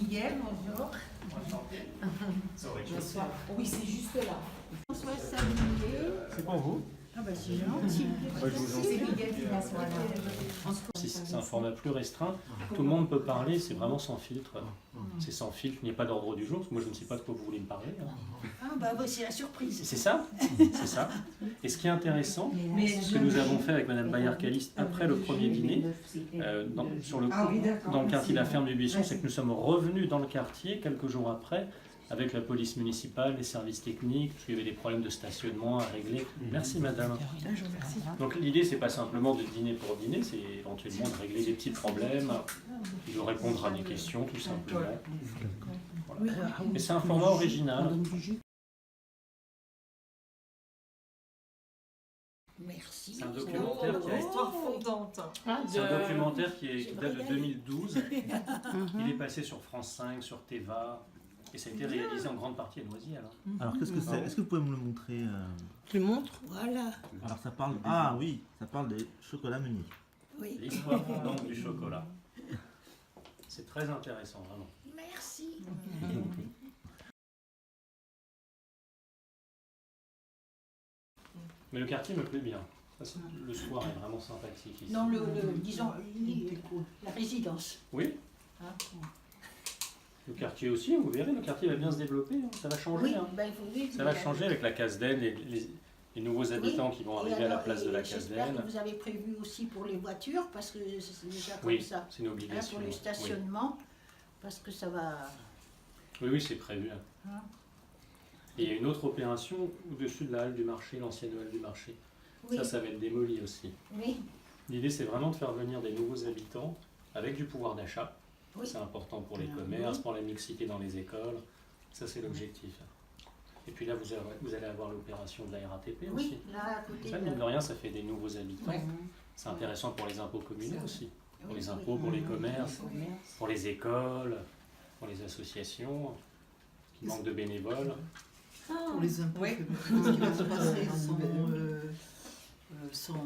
Miguel, bonjour. Bonsoir. Oui, c'est juste là. François Sablier. C'est pour vous. Ah bah c'est gentil. C'est Miguel qui m'assoit là. C'est un format plus restreint. Tout le monde peut parler, c'est vraiment sans filtre. C'est sans filtre, il n'y a pas d'ordre du jour, parce que moi je ne sais pas de quoi vous voulez me parler. Ah bah c'est la surprise. C'est ça. C'est ça. Et ce qui est intéressant, ce que nous avons fait avec Madame Bayard-Caliste après le premier dîner, dans le quartier de la Ferme du Buisson, c'est que nous sommes revenus dans le quartier quelques jours après, avec la police municipale, les services techniques, parce qu'il y avait des problèmes de stationnement à régler. Merci madame. Donc l'idée, c'est pas simplement de dîner pour dîner, c'est éventuellement de régler des petits problèmes, de répondre à des questions tout simplement. Voilà. Mais c'est un format original. Merci. C'est un documentaire qui a Histoire fondante. C'est un documentaire qui date de 2012. Il est passé sur France 5, sur Teva. Et ça a été réalisé en grande partie à Noisy alors. Alors qu'est-ce que c'est? Est-ce que vous pouvez me le montrer? Tu le montres? Voilà. Alors ça parle. Ah oui, ça parle des chocolats Meunier. Oui. L'histoire fondante du chocolat. C'est très intéressant, vraiment. Merci. Mais le quartier me plaît bien. Ça, le soir est vraiment sympathique ici. Non, disons, la résidence. Oui, Hein. le quartier aussi, vous verrez, le quartier va bien se développer. Hein. Ça va changer. Oui, Hein. ben, il faut vite. Ça va changer avec la Casdenne, les nouveaux habitants qui vont arriver à la place de la J'espère Casdenne. que vous avez prévu aussi pour les voitures, parce que c'est déjà comme Oui, ça. c'est une obligation. Pour le stationnement, parce que ça va... Oui, oui, c'est prévu. Hein. Et il y a une autre opération au-dessus de la halle du marché, l'ancienne halle du marché. Oui, Ça va être démoli aussi. oui, L'idée, c'est vraiment de faire venir des nouveaux habitants avec du pouvoir d'achat. oui. C'est important pour les commerces, pour la mixité dans les écoles. Ça, c'est l'objectif. Et puis là, vous allez avoir l'opération de la RATP aussi. Oui, là, à côté Ça, de... mine de rien, ça fait des nouveaux habitants. Ouais. C'est intéressant pour les impôts communaux aussi. Pour Oui, les oui. impôts, pour les commerces, pour les écoles, pour les associations qui manquent de bénévoles. Pour les impôts, Oui. qu'est-ce qui va se passer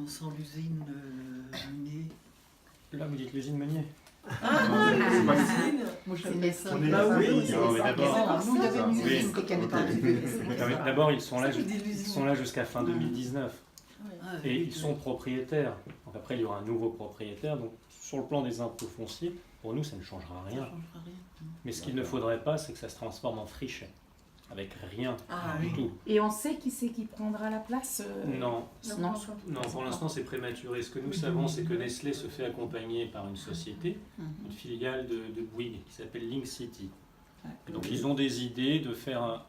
sans l'usine Meunier? Là, vous dites l'usine Meunier. Moi, j'appelle ça. On est Bah là, oui, oui, c'est non, mais ça. d'abord- Nous, il y avait une Oui. usine qui avait pas arrivé. D'abord, ils sont là jusqu'à fin 2019. Ah, Et oui, ils sont propriétaires. Donc après, il y aura un nouveau propriétaire. Donc sur le plan des impôts fonciers, pour nous, ça ne changera ça rien. changera rien. Mais ce qu'il ne faudrait pas, c'est que ça se transforme en friche. Avec rien Ah, du oui. tout. Et on sait qui c'est qui prendra la place Non, Non. non, pour l'instant, c'est prématuré. Ce que nous savons, c'est que Nestlé se fait accompagner par une société, une filiale de Bouygues, qui s'appelle Link City. Et donc ils ont des idées de faire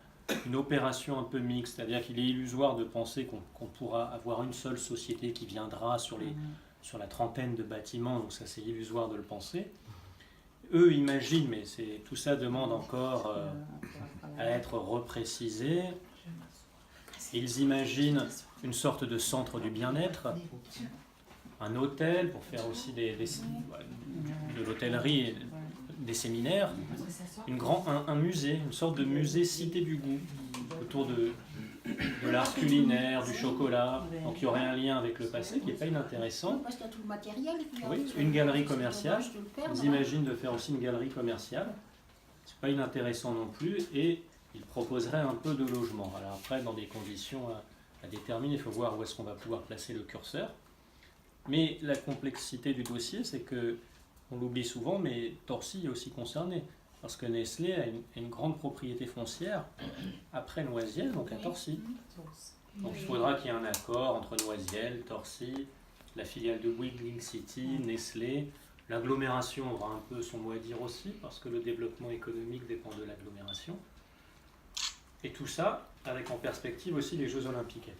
une opération un peu mixte, c'est-à-dire qu'il est illusoire de penser qu'on pourra avoir une seule société qui viendra sur la trentaine de bâtiments, donc ça c'est illusoire de le penser. Eux imaginent, mais tout ça demande encore à être reprécisé. Ils imaginent une sorte de centre du bien-être, un hôtel pour faire aussi de l'hôtellerie et des séminaires, un musée, une sorte de musée cité du goût, autour de l'art culinaire, du chocolat. Donc il y aurait un lien avec le passé qui n'est pas inintéressant. Parce qu'il y a tout le matériel. Oui, une galerie commerciale. C'est dommage de le perdre, Ils imaginent de faire aussi une galerie commerciale. C'est pas inintéressant non plus. Et ils proposeraient un peu de logement. Alors après, dans des conditions à déterminer, il faut voir où est-ce qu'on va pouvoir placer le curseur. Mais la complexité du dossier, c'est que, on l'oublie souvent, mais Torcy est aussi concerné. Parce que Nestlé a une grande propriété foncière après Noisiel, donc à Torcy. Donc il faudra qu'il y ait un accord entre Noisiel, Torcy, la filiale de Bouygues, Link City, Nestlé. L'agglomération aura un peu son mot à dire aussi, parce que le développement économique dépend de l'agglomération. Et tout ça avec en perspective aussi les Jeux Olympiques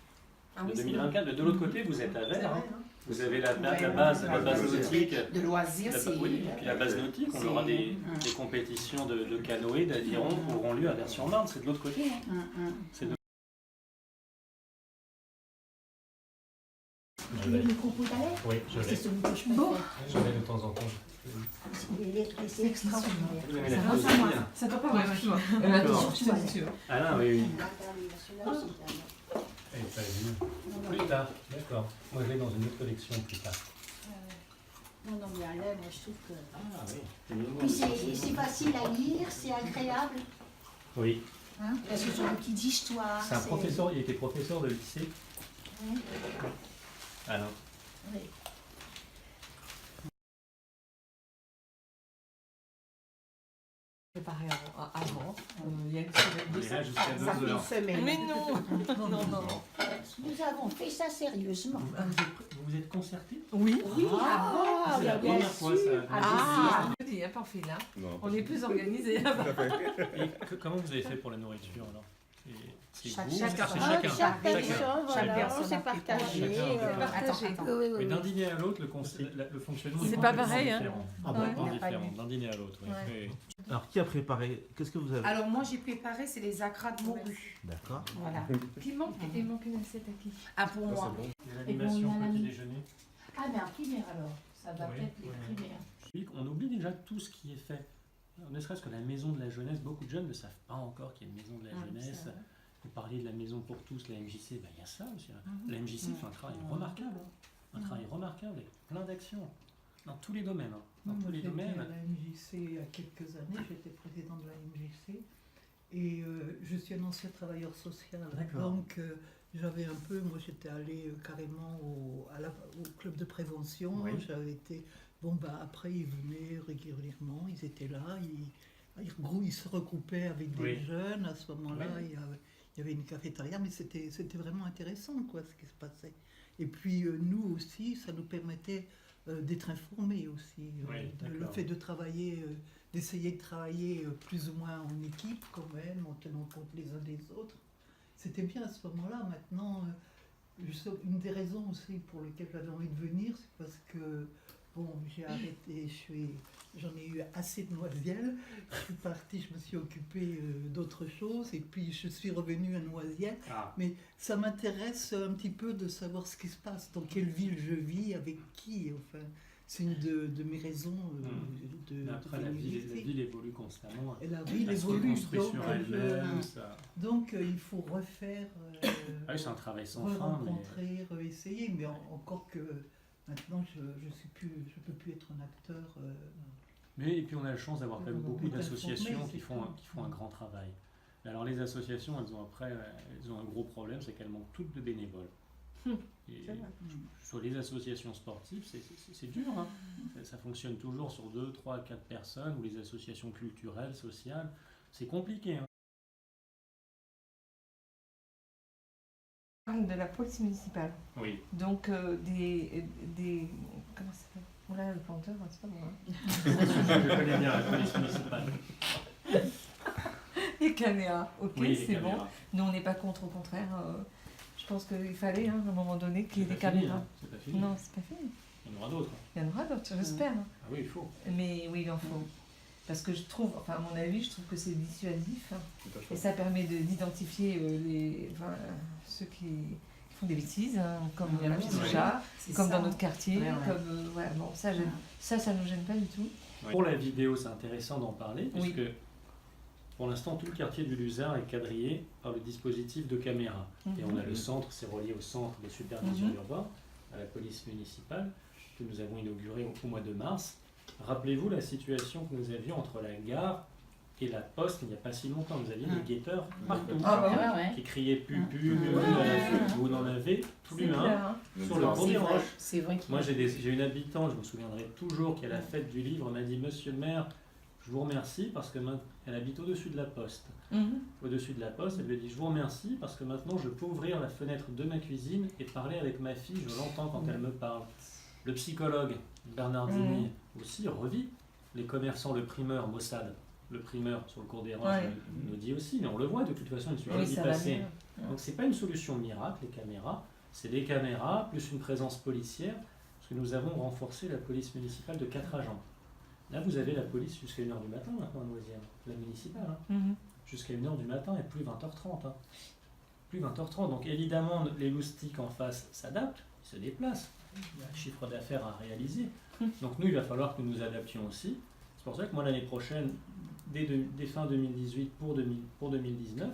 de 2024. De l'autre côté, vous êtes à Vert. Hein. Vous avez la base nautique. de loisirs. Oui, et puis la base nautique, on aura des compétitions de canoë, d'aviron qui auront lieu à Vers-sur-Marne. C'est de l'autre côté. Hein. C'est de... Le micro tout à l'heure. Oui, je C'est l'ai. celui que je préfère. Je l'ai de temps en temps. C'est extraordinaire. Vous aimez la philosophie, hein. Ça doit pas voir. D'accord. Surtout, Ah oui, oui. celui-là aussi, Elle est pas vue. Plus tard, d'accord. Moi, je l'ai dans une autre collection plus tard. Non, non, mais Alain, moi je trouve que. Ah oui. Puis c'est facile à lire, c'est agréable. Oui, Hein, parce que sur une petite histoire. c'est un professeur, il était professeur de lycée. Oui. Ah non. Oui. Préparé avant. Il y a une semaine. On est là jusqu'à Ça fait 2 une heures. semaine. Mais non. Non. Nous avons fait ça sérieusement. Vous vous êtes concertés? Oui. Ah, C'est la bien première fois ça. Ah, il n'y a pas fait là. Non, On est plus organisés là-bas. Et comment vous avez fait pour la nourriture alors? C'est Chaque- vous, chaque- c'est Ah, chacun. Chaque personne, voilà, personne c'est a pris partagé. chacun. Attends, attends. Oui, oui, Mais oui. d'un dîner à l'autre, le fonctionnement C'est est pas complètement pareil, hein. différent. Ah bon, Complètement il n'a pas différent, lu. d'un dîner à l'autre. Oui. Ouais. Oui. Alors, qui a préparé? Qu'est-ce que vous avez? Alors moi j'ai préparé, c'est les acras de morue. D'accord. Voilà. Il manque une assiette à qui? Ah pour moi. Les animations, Et bon, on a petit mis- déjeuner. Ah, mais en primaire alors. Ça va Oui, peut-être les oui. primaires. Oui, on oublie déjà tout ce qui est fait. Ne serait-ce que la maison de la jeunesse, beaucoup de jeunes ne savent pas encore qu'il y a une maison de la jeunesse. Vous parliez de la maison pour tous, la MJC, ben, il y a ça aussi. Hein. La MJC fait un travail remarquable. Hein. Un travail remarquable avec plein d'actions. Dans tous les domaines. Hein. Dans tous les J'étais domaines. à la MJC il y a quelques années, j'étais président de la MJC et je suis un ancien travailleur social. D'accord. Donc j'avais un peu, moi j'étais allée carrément au club de prévention, Oui. j'avais été, bon bah après ils venaient régulièrement, ils étaient là, ils se regroupaient avec des Oui. jeunes, à ce moment-là Oui. il y avait une cafétéria, mais c'était vraiment intéressant quoi ce qui se passait. Et puis nous aussi, ça nous permettait d'être informés aussi. Oui, Le d'accord. fait de travailler, d'essayer de travailler plus ou moins en équipe quand même, en tenant compte les uns des autres. C'était bien à ce moment-là. Maintenant, une des raisons aussi pour lesquelles j'avais envie de venir, c'est parce que bon, j'ai arrêté, j'en ai eu assez de Noisiel. Je suis partie, je me suis occupée d'autres choses et puis je suis revenue à Noisiel. Ah, Mais ça m'intéresse un petit peu de savoir ce qui se passe, dans quelle ville je vis, avec qui. Enfin, c'est une de mes raisons mais après, la venir ville ici. évolue constamment. Hein. Et la ville Elle se évolue, reconstruit sur elle-même. donc il faut refaire, Ah oui, c'est un travail sans fin. Mais... rencontrer, essayer. Mais encore que maintenant, je peux plus être un acteur. Mais et puis on a la chance d'avoir quand même D'avoir beaucoup été d'associations informé, qui c'est font, tout. qui font un grand travail. Mais alors les associations, elles ont un gros problème, c'est qu'elles manquent toutes de bénévoles. Et C'est vrai. sur les associations sportives, c'est dur. Hein. Ça fonctionne toujours sur 2, 3, 4 personnes, ou les associations culturelles, sociales. C'est compliqué. Hein. De la police municipale. Oui. Donc des comment ça s'appelle? Oula, le planteur, c'est pas bon. Hein. Je connais bien la police municipale. Les caméras, ok, Oui, les c'est bon. caméras. Nous, on n'est pas contre, au contraire. Je pense qu'il fallait, hein, à un moment donné, qu'il y ait des C'est pas fini, caméras. hein. C'est pas fini. Non, c'est pas fini. Il y en aura d'autres. Hein. Il y en aura d'autres, j'espère. Hein. Ah oui, il faut. Mais oui, il en faut. Parce que je trouve, enfin à mon avis, je trouve que c'est dissuasif. Hein. tout à Et fait. ça permet d'identifier ceux qui font des bêtises, hein, comme il y a la petite Ouais. chat, C'est comme ça. dans notre quartier, Ouais, ouais. comme voilà, bon, ça nous gêne pas du tout. Pour la vidéo, c'est intéressant d'en parler, Oui. puisque pour l'instant, tout le quartier du Luzard est quadrillé par le dispositif de caméra. Et on a le centre, c'est relié au centre de supervision Mhm. urbaine, à la police municipale, que nous avons inauguré au mois de mars. Rappelez-vous la situation que nous avions entre la gare et la poste il n'y a pas si longtemps. Vous aviez des guetteurs partout Ah bah Ouais, ouais. qui criaient pu, Ouais. vous en avez C'est plus un clair, hein. sur le Non, pont c'est des vrai. Roches. C'est vrai qu'il Moi, j'ai une habitante, je me souviendrai toujours, qui à la fête du livre m'a dit: Monsieur le maire, je vous remercie parce que elle habite au-dessus de la poste. Mhm. Au-dessus de la poste, elle lui dit: je vous remercie parce que maintenant je peux ouvrir la fenêtre de ma cuisine et parler avec ma fille, je l'entends quand elle me parle. Le psychologue Bernardini aussi revit. Les commerçants, le primeur Mossad, le primeur sur le cours des Roches, Ouais. nous dit aussi, mais on le voit de toute façon, il suffit Oui, d'y ça va passer. mieux. Donc c'est pas une solution miracle, les caméras, c'est des caméras plus une présence policière, parce que nous avons renforcé la police municipale de 4 agents. Là, vous avez la police jusqu'à 1h du matin maintenant à Noisiel, la municipale. Hein. Mhm. Jusqu'à 1h du matin et plus 20h30. Hein. Plus 20h30. Donc évidemment, les loustiques en face s'adaptent, ils se déplacent. Il y a un chiffre d'affaires à réaliser. Donc nous, il va falloir que nous nous adaptions aussi. C'est pour ça que moi, l'année prochaine, dès fin 2018 pour 2019,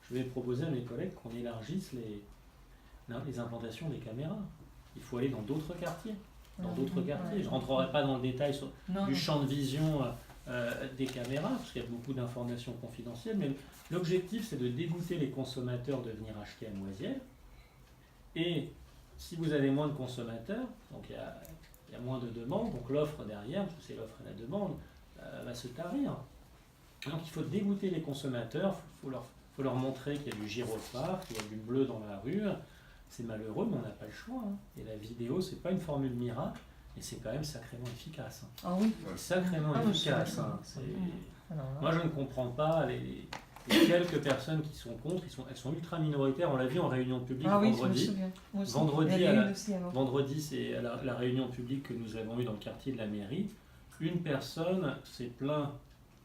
je vais proposer à mes collègues qu'on élargisse les implantations des caméras. Il faut aller dans d'autres quartiers. dans d'autres quartiers. Je ne rentrerai pas dans le détail du champ de vision des caméras, parce qu'il y a beaucoup d'informations confidentielles, mais l'objectif, c'est de dégoûter les consommateurs de venir acheter à Noisiel. Et si vous avez moins de consommateurs, donc il y a moins de demandes, donc l'offre derrière, parce que c'est l'offre et la demande, va se tarir. Donc il faut dégoûter les consommateurs, il faut leur montrer qu'il y a du gyrophare, qu'il y a du bleu dans la rue. C'est malheureux, mais on n'a pas le choix. Et la vidéo, c'est pas une formule miracle, et c'est quand même sacrément efficace. Ah oui. C'est sacrément efficace. Moi, je ne comprends pas les quelques personnes qui sont contre. Elles sont ultra minoritaires. On l'a vu en réunion publique vendredi. Vendredi, c'est à la réunion publique que nous avons eue dans le quartier de la mairie. Une personne s'est plaint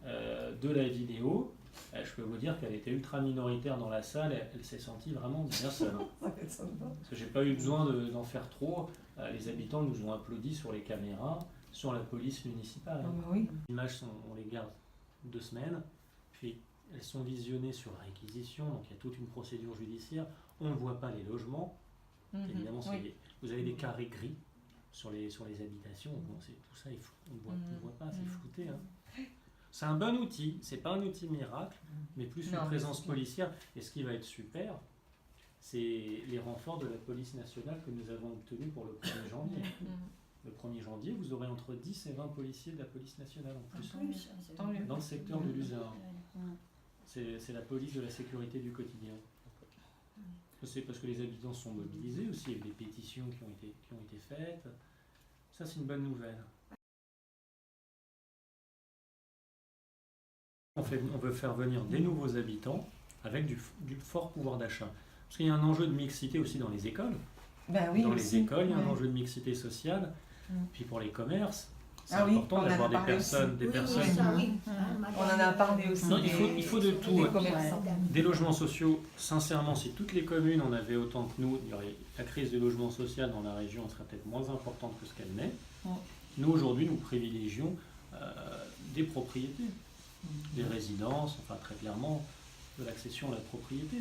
de la vidéo. Je peux vous dire qu'elle était ultra minoritaire dans la salle, elle s'est sentie vraiment bien seule. Parce que j'ai pas eu besoin d'en faire trop. Les habitants nous ont applaudi sur les caméras, sur la police municipale. Les images, on les garde 2 semaines, puis elles sont visionnées sur réquisition, donc il y a toute une procédure judiciaire. On ne voit pas les logements. Évidemment, vous avez des carrés gris sur les habitations. Bon, tout ça, on ne voit pas, c'est flouté. C'est un bon outil, c'est pas un outil miracle, mais plus une présence policière. Et ce qui va être super, c'est les renforts de la police nationale que nous avons obtenus pour le 1er janvier. Le 1er janvier, vous aurez entre 10 et 20 policiers de la police nationale en plus, dans le secteur de l'Uzard. C'est la police de la sécurité du quotidien. C'est parce que les habitants sont mobilisés aussi, il y a eu des pétitions qui ont été faites. Ça, c'est une bonne nouvelle. On veut faire venir des nouveaux habitants avec du fort pouvoir d'achat. Parce qu'il y a un enjeu de mixité aussi dans les écoles. Dans les écoles, il y a un enjeu de mixité sociale. Puis pour les commerces, c'est important d'avoir des personnes. On en a parlé aussi. Non, il faut de tout. Des logements sociaux, sincèrement, si toutes les communes en avaient autant que nous, la crise du logement social dans la région serait peut-être moins importante que ce qu'elle n'est. Nous, aujourd'hui, nous privilégions des propriétés. Des résidences, enfin très clairement, de l'accession à la propriété.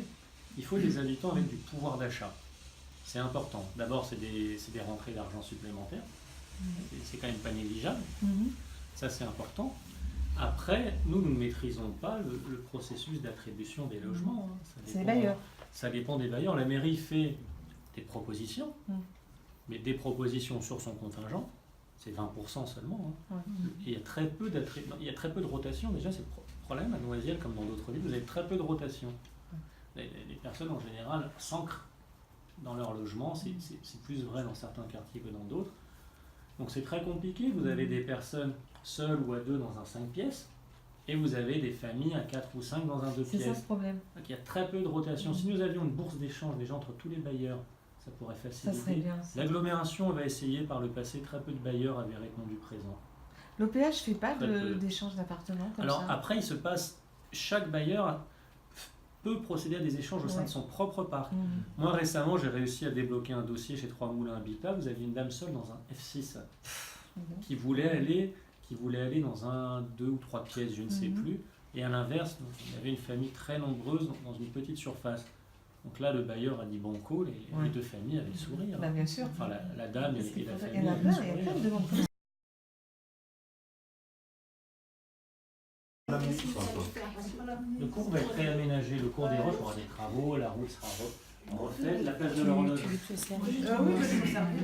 Il faut des habitants avec du pouvoir d'achat. C'est important. D'abord, c'est des rentrées d'argent supplémentaires. C'est quand même pas négligeable. Ça, c'est important. Après, nous ne maîtrisons pas le processus d'attribution des logements. C'est les bailleurs. Ça dépend des bailleurs. La mairie fait des propositions, mais des propositions sur son contingent. C'est 20% seulement. Et il y a très peu de rotation. Déjà, c'est le problème à Noisiel, comme dans d'autres villes, vous avez très peu de rotation. Les personnes, en général, s'ancrent dans leur logement. C'est plus vrai dans certains quartiers que dans d'autres. Donc c'est très compliqué. Vous avez des personnes seules ou à 2 dans un 5 pièces, et vous avez des familles à 4 ou 5 dans un 2 pièces. C'est ça ce problème. Donc il y a très peu de rotation. Si nous avions une bourse d'échange déjà entre tous les bailleurs, ça pourrait faciliter. Ça serait bien. L'agglomération va essayer par le passé, très peu de bailleurs avaient répondu présent. L'OPH ne fait pas d'échange d'appartements comme Alors ça. après, il se passe, chaque bailleur peut procéder à des échanges au sein de son propre parc. Moi récemment, j'ai réussi à débloquer un dossier chez Trois Moulins Habitat. Vous aviez une dame seule dans un F6 qui voulait aller dans un 2 ou 3 pièces, je ne sais plus. Et à l'inverse, il y avait une famille très nombreuse dans une petite surface. Donc là, le bailleur a dit banco, les 2 familles avaient le sourire. Bien sûr. Enfin, la dame et la famille. Il y en a plein de demandes. Le cours va être réaménagé, le cours des Roches aura des travaux, la route sera refaite, la place de l'horloge.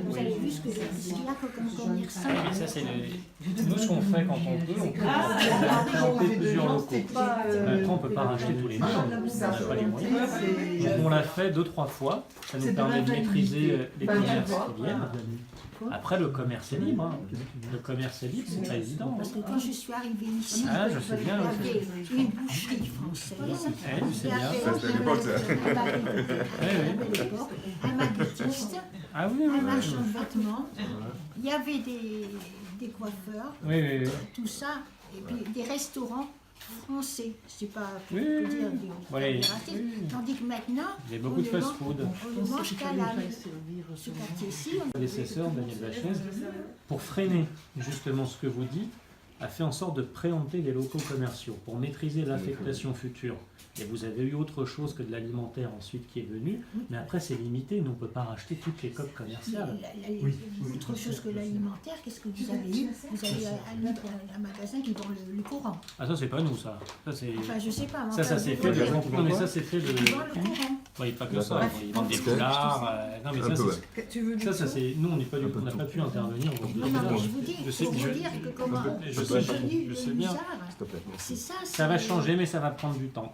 Vous avez vu ce que j'ai dit là, comme commerçant. Et ça, c'est nous, ce qu'on fait quand on peut, on implanter plusieurs locaux. Après, on ne peut pas racheter tous les murs, on n'a pas les moyens. Donc on l'a fait 2-3 fois, ça nous permet de maîtriser les commerces qui viennent. Après, le commerce est libre. Le commerce est libre, c'est pas évident. Parce que quand je suis arrivée ici, je sais bien, il y avait une boucherie française, tu sais bien. un maquettiste, un marchand de vêtements, il y avait des coiffeurs, tout ça, et puis des restaurants français, je ne sais pas comment dire, tandis que maintenant, il y a beaucoup de fast-food. on ne mange qu'à la ce quartier-ci. Prédécesseur, Daniel Vachez, pour freiner justement ce que vous dites, a fait en sorte de préempter les locaux commerciaux pour maîtriser l'affectation future. Et vous avez eu autre chose que de l'alimentaire ensuite qui est venu, mais après c'est limité, nous on ne peut pas racheter toutes les coques commerciales. Autre chose que l'alimentaire, qu'est-ce que vous avez eu? Vous avez un magasin qui vend le courant. Ah ça c'est pas nous ça. C'est... Enfin je sais pas. Ça c'est fait de... Non mais ça c'est fait de... Ils vendent le courant. Oui, pas que ça, ils vendent des poulards. Non mais ça c'est... Nous on n'est pas du tout, on n'a pas pu intervenir. Non mais je vous dis, pour vous dire que comment... Je sais bien. C'est ça. Ça va changer mais ça va prendre du temps.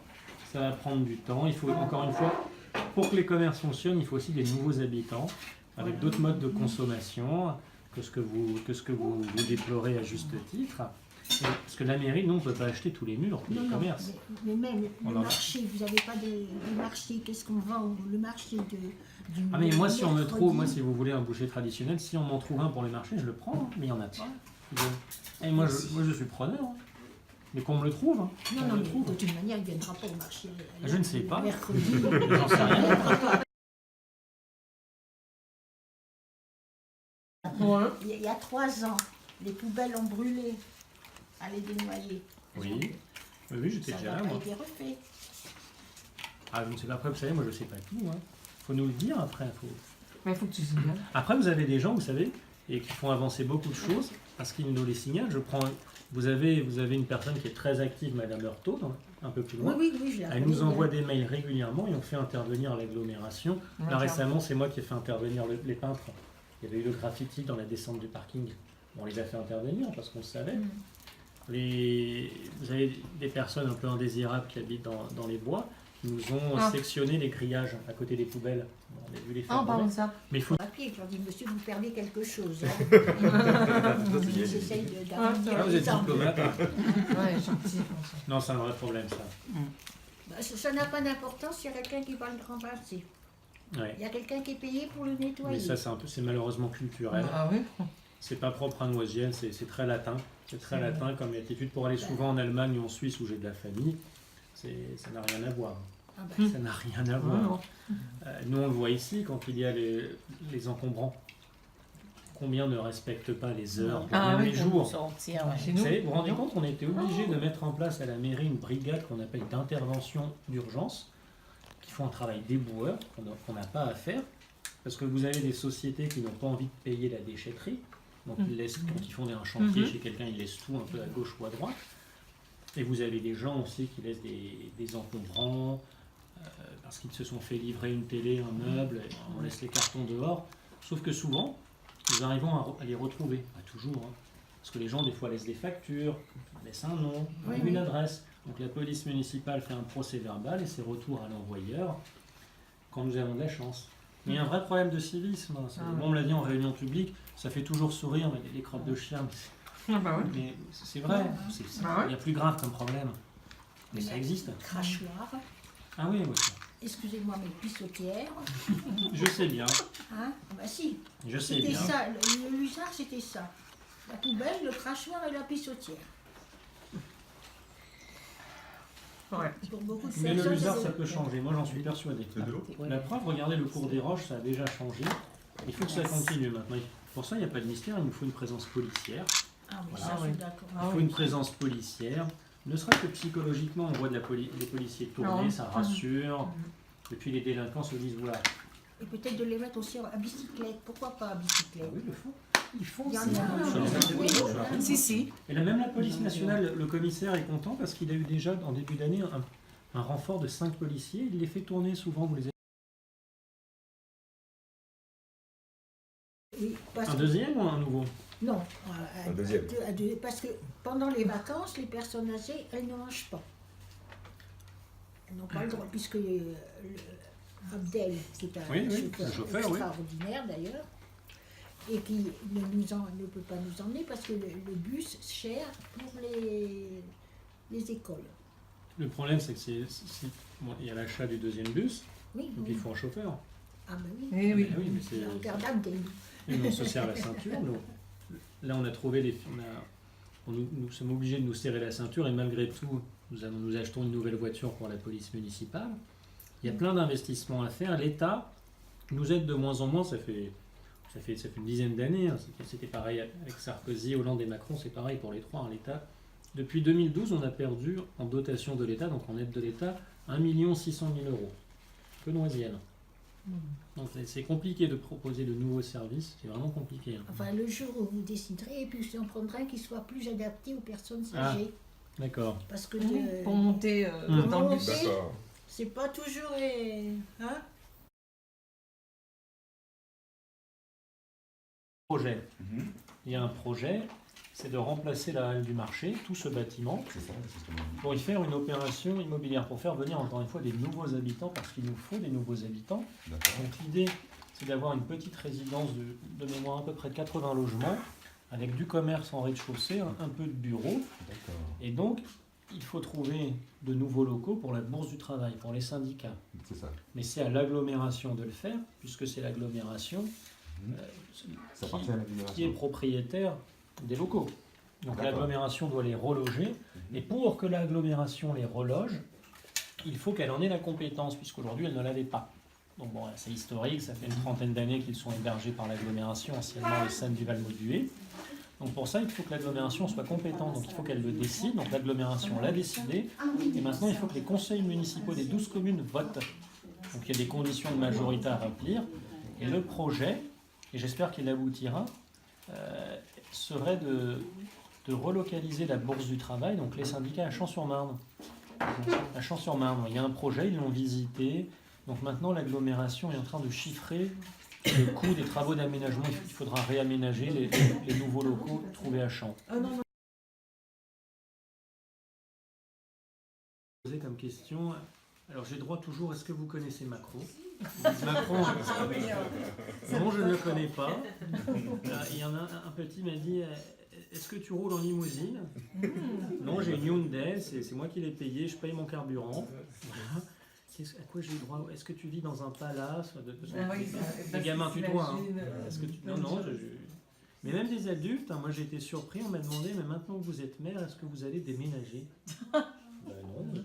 Ça va prendre du temps. Il faut, encore une fois, pour que les commerces fonctionnent, il faut aussi des nouveaux habitants, avec d'autres modes de consommation que ce que vous déplorez à juste titre. Parce que la mairie, nous, on ne peut pas acheter tous les murs des commerces. Mais même le marché, vous n'avez pas de marché, qu'est-ce qu'on vend? Le marché du... Ah mais moi, si on me trouve, moi, si vous voulez un boucher traditionnel, si on m'en trouve un pour les marchés, je le prends, mais il n'y en a pas. Et moi, je suis preneur. Mais qu'on me le trouve. Hein. Non, mais de toute manière, il ne viendra pas au marché. Je ne sais pas. Mercredi. J'en sais rien. Il y a 3 ans, les poubelles ont brûlé à les dénoyer. Oui, j'étais déjà là, Ça n'a pas moi. été refait. Ah, je ne sais pas, après, vous savez, moi, je ne sais pas tout. Il faut nous le dire après. Mais il faut que tu signales. Après, vous avez des gens, vous savez, et qui font avancer beaucoup de choses parce qu'ils nous les signalent. Vous avez une personne qui est très active, Madame Heurtaud, un peu plus loin. Oui, je la Elle nous envoie des mails régulièrement et on fait intervenir l'agglomération. Là, récemment, c'est moi qui ai fait intervenir les peintres. Il y avait eu le graffiti dans la descente du parking. On les a fait intervenir parce qu'on le savait. Vous avez des personnes un peu indésirables qui habitent dans les bois qui nous ont sectionné les grillages à côté des poubelles. On a vu les faire. Pardon, ça. Mais il faut... papier, je leur dis, monsieur, vous perdez quelque chose. Hein. J'essaye Ah, vous êtes diplomate. Ouais, gentil. Non, c'est un vrai problème, ça. Ça n'a pas d'importance, il y a quelqu'un qui va le remplacer. Ouais. Il y a quelqu'un qui est payé pour le nettoyer. Mais ça, c'est malheureusement culturel. Ah oui. C'est pas propre à Noisiel, c'est très latin. C'est très latin comme attitude. Pour aller souvent en Allemagne ou en Suisse où j'ai de la famille, ça n'a rien à voir. Ça n'a rien à voir. Nous, on le voit ici, quand il y a les encombrants. Combien ne respectent pas les heures, même les jours. Vous vous rendez compte, on a été obligé de mettre en place à la mairie une brigade qu'on appelle d'intervention d'urgence, qui font un travail déboueur, qu'on n'a pas à faire, parce que vous avez des sociétés qui n'ont pas envie de payer la déchetterie, donc ils laissent, quand ils font un chantier chez quelqu'un, ils laissent tout un peu à gauche ou à droite, et vous avez des gens aussi qui laissent des encombrants, parce qu'ils se sont fait livrer une télé, un meuble, et on laisse les cartons dehors, sauf que souvent, nous arrivons à les retrouver, pas toujours, hein, parce que les gens des fois laissent des factures, laissent un nom, une adresse. Donc la police municipale fait un procès verbal et c'est retour à l'envoyeur quand nous avons de la chance. Mais il y a un vrai problème de civisme. On me l'a dit en réunion publique, ça fait toujours sourire les crottes de chien. Mais c'est vrai, il y a plus grave comme problème. Mais ça existe. Crachoir. Ah oui. Excusez-moi, mais pissotière. Je sais bien. Hein? Bah si. Je sais c'était bien. Ça, le Lusard, c'était ça. La poubelle, le crachoir et la pissotière. Ouais. Pour beaucoup de Mais le personnes, Lusard, ça peut changer. Moi, j'en suis persuadé. La preuve, regardez le cours des Roches, ça a déjà changé. Il faut que ça continue maintenant. Pour ça, il n'y a pas de mystère, il nous faut une présence policière. Ah, mais Voilà. ça, je suis d'accord. Il faut une présence policière. Ne serait-ce que psychologiquement, on voit les policiers tourner, ça rassure. Et puis les délinquants se disent voilà. Et peut-être de les mettre aussi à bicyclette. Pourquoi pas à bicyclette? Oui, ils font. Il y en ça. a. Si. Et là, même la police nationale, le commissaire est content parce qu'il a eu déjà en début d'année un renfort de 5 policiers. Il les fait tourner souvent, vous les avez. Oui, Un deuxième ou un nouveau? Non, Un deuxième. parce que pendant les vacances, les personnes âgées, elles ne mangent pas. Elles n'ont pas le droit, puisque Abdel, qui est un chauffeur extraordinaire d'ailleurs, et qui ne peut pas nous emmener parce que le bus cher pour les écoles. Le problème, c'est que il y a l'achat du deuxième bus, Oui, donc il faut un chauffeur. Ah ben oui. Eh oui. Ah oui, mais c'est... Regardez. on se serre la ceinture. Là, on a trouvé nous sommes obligés de nous serrer la ceinture et malgré tout, nous achetons une nouvelle voiture pour la police municipale. Il y a plein d'investissements à faire. L'État nous aide de moins en moins. Ça fait Ça fait une dizaine d'années, hein. C'était pareil avec Sarkozy, Hollande et Macron, c'est pareil pour les trois, hein, l'État. Depuis 2012, on a perdu en dotation de l'État, donc en aide de l'État, 1 600 000 €. Que noisienne. Donc c'est compliqué de proposer de nouveaux services, c'est vraiment compliqué. Hein. Enfin, le jour où vous déciderez, et puis vous en prendrez un qui soit plus adapté aux personnes âgées. D'accord. Parce que Pour monter dans le bus. D'accord. c'est pas toujours... hein Projet. Il y a un projet, c'est de remplacer la halle du marché, tout ce bâtiment, C'est ça, c'est ce que nous pour y faire une opération immobilière, pour faire venir encore une fois des nouveaux habitants, parce qu'il nous faut des nouveaux habitants. D'accord. Donc l'idée, c'est d'avoir une petite résidence de mémoire à peu près de 80 logements, avec du commerce en rez-de-chaussée, un peu de bureaux. D'accord. Et donc, il faut trouver de nouveaux locaux pour la bourse du travail, pour les syndicats. C'est ça. Mais c'est à l'agglomération de le faire, puisque c'est l'agglomération Ça appartient à qui est l'agglomération. propriétaire des locaux. Donc D'accord. l'agglomération doit les reloger. Et pour que l'agglomération les reloge, il faut qu'elle en ait la compétence, puisqu'aujourd'hui elle ne l'avait pas. Donc bon, c'est historique, ça fait une trentaine d'années qu'ils sont hébergés par l'agglomération, anciennement les Seines du Val-Mauduet. Donc pour ça, il faut que l'agglomération soit compétente, donc il faut qu'elle le décide. Donc l'agglomération l'a décidé, et maintenant il faut que les conseils municipaux des 12 communes votent. Donc il y a des conditions de majorité à remplir. Et le projet, et j'espère qu'il aboutira, serait de relocaliser la bourse du travail, donc les syndicats à Champs-sur-Marne. À Champs-sur-Marne, il y a un projet, ils l'ont visité. Donc maintenant, l'agglomération est en train de chiffrer le coût des travaux d'aménagement. Il faudra réaménager les nouveaux locaux trouvés à Champs. Poser comme question. Alors j'ai droit toujours, est-ce que vous connaissez Macron? Macron, non, je ne le connais pas. Il y en a un petit m'a dit, est-ce que tu roules en limousine? Non, j'ai une Hyundai, c'est moi qui l'ai payé, je paye mon carburant. Voilà. À quoi j'ai droit? Est-ce que tu vis dans un palace? Les gamins tutoient. Hein. Est-ce que tu... Non, non. Mais même des adultes, hein, moi j'ai été surpris, on m'a demandé, mais maintenant que vous êtes mère, est-ce que vous allez déménager? Ben non.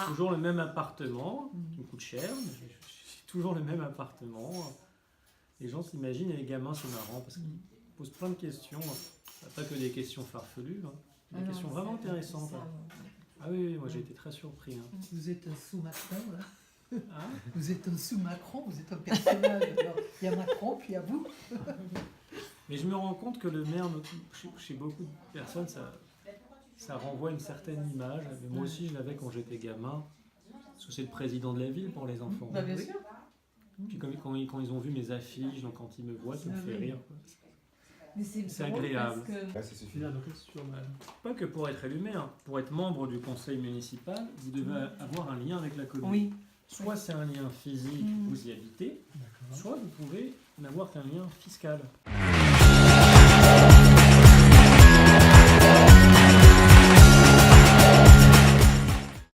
Toujours le même appartement, qui me coûte cher, mais j'ai toujours le même appartement. Les gens s'imaginent, et les gamins, c'est marrant, parce qu'ils posent plein de questions, pas que des questions farfelues, hein, des questions vraiment intéressantes. Ah oui, moi j'ai été très surpris. Hein. Vous êtes un sous-Macron, là. Hein? Vous êtes un sous-Macron, vous êtes un personnage. Alors, il y a Macron, puis il y a vous. Mais je me rends compte que le maire, chez beaucoup de personnes, ça renvoie une certaine image. Mais moi aussi, je l'avais quand j'étais gamin, parce que c'est le président de la ville pour les enfants. Bah, bien sûr. Puis quand ils ont vu mes affiches, donc quand ils me voient, ça me fait rire. Quoi. Mais C'est agréable. Ouais, ça suffit. Pas que pour être élu maire, pour être membre du conseil municipal, vous devez avoir un lien avec la commune. Oui. Soit c'est un lien physique, vous y habitez, soit vous pouvez n'avoir qu'un lien fiscal.